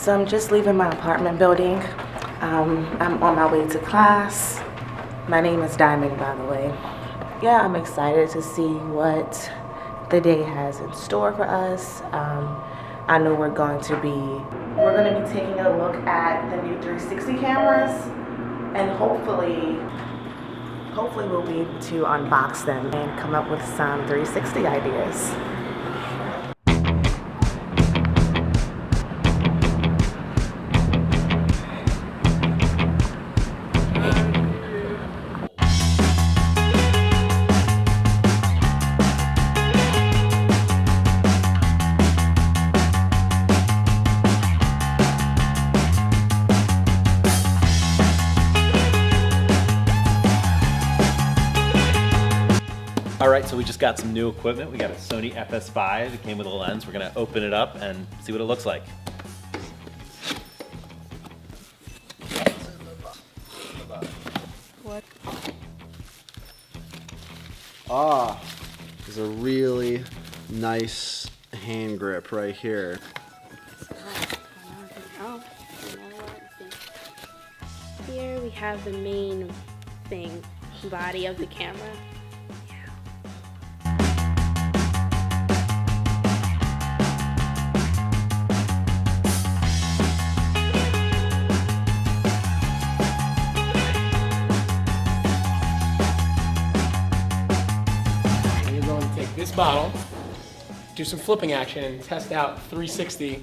So I'm just leaving my apartment building. I'm on my way to class. My name is Diamond, by the way. Yeah, I'm excited to see what the day has in store for us. I know we're going to be taking a look at the new 360 cameras, and hopefully we'll be able to unbox them and come up with some 360 ideas. All right, so we just got some new equipment. We got a Sony FS5. It came with a lens. We're gonna open it up and see what it looks like. What? There's a really nice hand grip right here. Here we have the main thing, body of the camera. This bottle, do some flipping action and test out 360,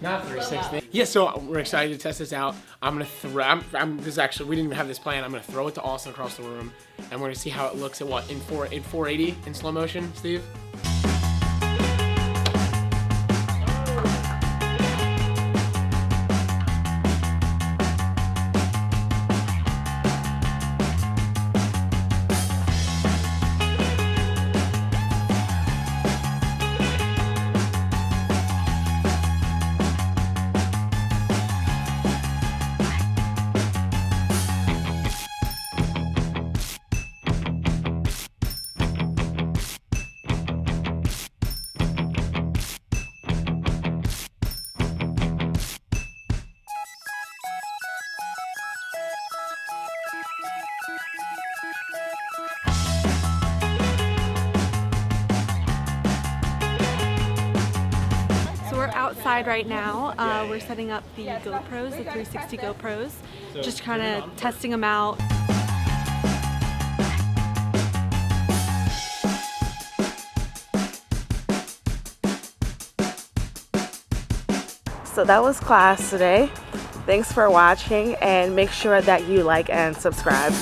not 360. Yeah, so we're excited to test this out. I'm gonna throw, this is actually, we didn't even have this plan. I'm gonna throw it to Austin across the room and we're gonna see how it looks at what, in 480 in slow motion, Steve? Outside right now, we're setting up the GoPros, the 360 GoPros, just kind of testing them out. So that was class today. Thanks for watching, and make sure that you like and subscribe.